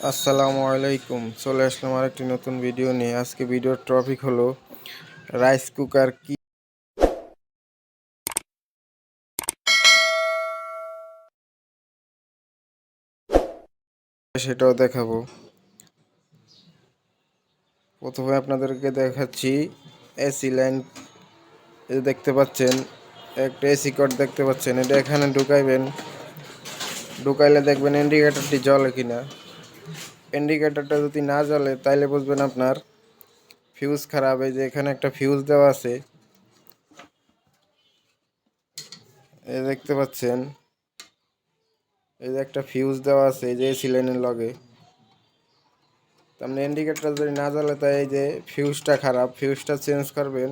আসসালামু আলাইকুম। চলে আসলাম আরেকটি নতুন ভিডিও নিয়ে। আজকে ভিডিওর টপিক হলো রাইস কুকার কি সেটাও দেখাবো। প্রথমে আপনাদেরকে দেখাচ্ছি এসি লাইন। এই দেখতে পাচ্ছেন একটা এসি কর্ড দেখতে পাচ্ছেন, এটা এখানে ঢুকাইবেন। ঢুকাইলে দেখবেন ইন্ডিকেটরটি জ্বলে কিনা। ইন্ডিকেটরটা যদি না জ্বলে তাইলে বুঝবেন আপনার ফিউজ খারাপ। এই যে এখানে একটা ফিউজ দেওয়া আছে, এই দেখতে পাচ্ছেন, এই যে একটা ফিউজ দেওয়া আছে এই যে এসি লাইনের লগে। তার ইন্ডিকেটর যদি না জ্বলে তাই এই যে ফিউজটা খারাপ, ফিউজটা চেঞ্জ করবেন,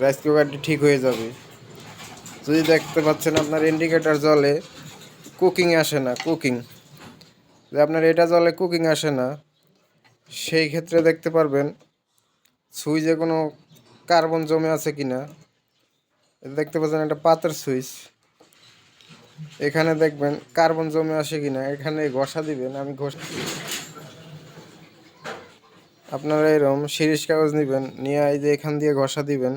রাইস কুকারটি ঠিক হয়ে যাবে। যদি দেখতে পাচ্ছেন আপনার ইন্ডিকেটর জ্বলে, কুকিং আসে না, যে আপনার এটা জ্বলে কুকিং আসে না, সেই ক্ষেত্রে দেখতে পারবেন সুইচে কোনো কার্বন জমে আছে কিনা। দেখতে পাচ্ছেন একটা পাতের সুইচ, এখানে দেখবেন কার্বন জমে আসে কিনা, এখানে ঘষা দিবেন। আপনারা এরকম সিরিজ কাগজ নেবেন, নিয়ে এই যে এখান দিয়ে ঘষা দিবেন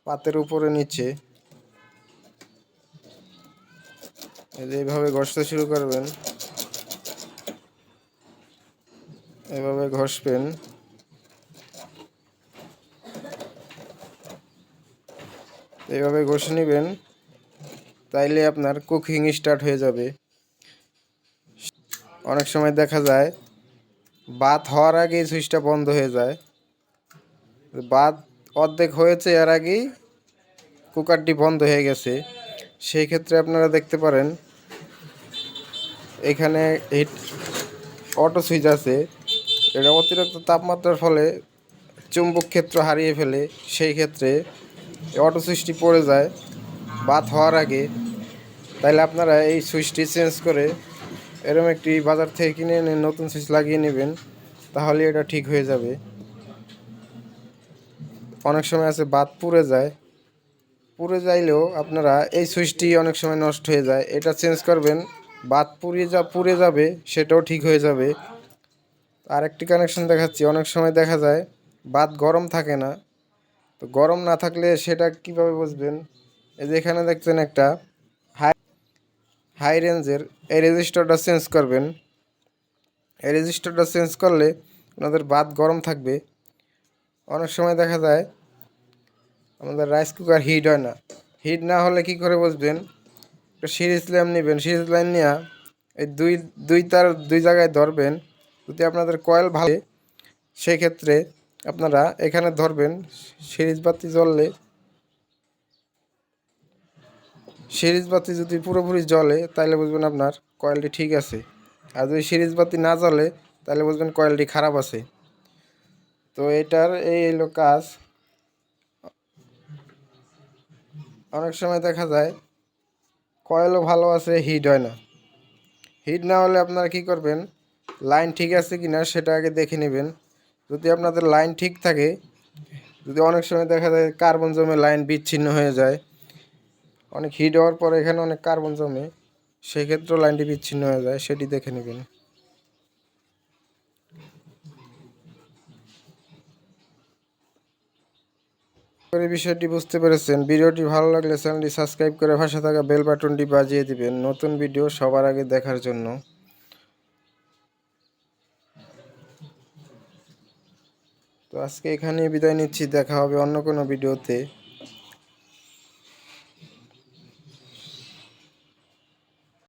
পাতের উপরে নিচে। এইভাবে ঘষতে শুরু করবেন, এভাবে ঘষবেন। এইভাবে ঘষে নেবেন, তাইলে আপনার কুকিং স্টার্ট হয়ে যাবে। অনেক সময় দেখা যায় ভাত হওয়ার আগেই সুইচটা বন্ধ হয়ে যায়, ভাত অর্ধেক হয়েছে এর আগেই কুকারটি বন্ধ হয়ে গেছে। সেই ক্ষেত্রে আপনারা দেখতে পারেন এখানে হিট অটো সুইচ আছে, এটা অতিরিক্ত তাপমাত্রার ফলে চুম্বক ক্ষেত্র হারিয়ে ফেলে। সেই ক্ষেত্রে অটো সুইচটি পড়ে যায় ভাত হওয়ার আগে। তাইলে আপনারা এই সুইচটি চেঞ্জ করে এরকম একটি বাজার থেকে কিনে এনে নতুন সুইচ লাগিয়ে নেবেন, তাহলে এটা ঠিক হয়ে যাবে। অনেক সময় আছে ভাত পুড়ে যাইলেও আপনারা এই সুইচটি অনেক সময় নষ্ট হয়ে যায়, এটা চেঞ্জ করবেন, ভাত পুড়ে যাবে, সেটাও ঠিক হয়ে যাবে। আরেকটি কানেকশন দেখাচ্ছি। অনেক সময় দেখা যায় ভাত গরম থাকে না, তো গরম না থাকলে সেটা কিভাবে বুঝবেন? এই যে এখানে দেখছেন একটা হাই হাই রেঞ্জের, এই রেজিস্টারটা চেঞ্জ করবেন। এই রেজিস্টারটা চেঞ্জ করলে আপনাদের ভাত গরম থাকবে। অনেক সময় দেখা যায় আমাদের রাইস কুকার হিট হয় না, হিট না হলে কি করে বুঝবেন? একটা সিরিজ ল্যাম্প নেবেন, সিরিজ লাইন নিয়ে এই দুই তার দুই জায়গায় ধরবেন। যদি আপনাদের কয়েল ভালো, সেক্ষেত্রে আপনারা এখানে ধরবেন। সিরিজ বাতি জ্বললে, সিরিজ বাতি যদি পুরোপুরি জ্বলে তাহলে বুঝবেন আপনার কয়েলটি ঠিক আছে। আর যদি সিরিজ বাতি না জ্বলে তাহলে বুঝবেন কয়েলটি খারাপ আছে। তো এটার এই হলো কাজ। অনেক সময় দেখা যায় কয়েলও ভালো আছে, হিট হয় না। হিট না হলে আপনারা কি করবেন, লাইন ঠিক আছে কি না সেটা আগে দেখে নেবেন। যদি আপনাদের লাইন ঠিক থাকে, যদি অনেক সময় দেখা যায় কার্বন জমে লাইন বিচ্ছিন্ন হয়ে যায়, অনেক হিট হওয়ার পরে এখানে অনেক কার্বন জমে, সেক্ষেত্রেও লাইনটি বিচ্ছিন্ন হয়ে যায়, সেটি দেখে নেবেন। এই বিষয়টি বুঝতে পেরেছেন। ভিডিওটি ভালো লাগলে চ্যানেলটি সাবস্ক্রাইব করে পাশে থাকা বেল বাটনটি বাজিয়ে দিবেন নতুন ভিডিও সবার আগে দেখার জন্য। তো আজকে এখানেই বিদায় নিচ্ছি, দেখা হবে অন্য কোনো ভিডিওতে।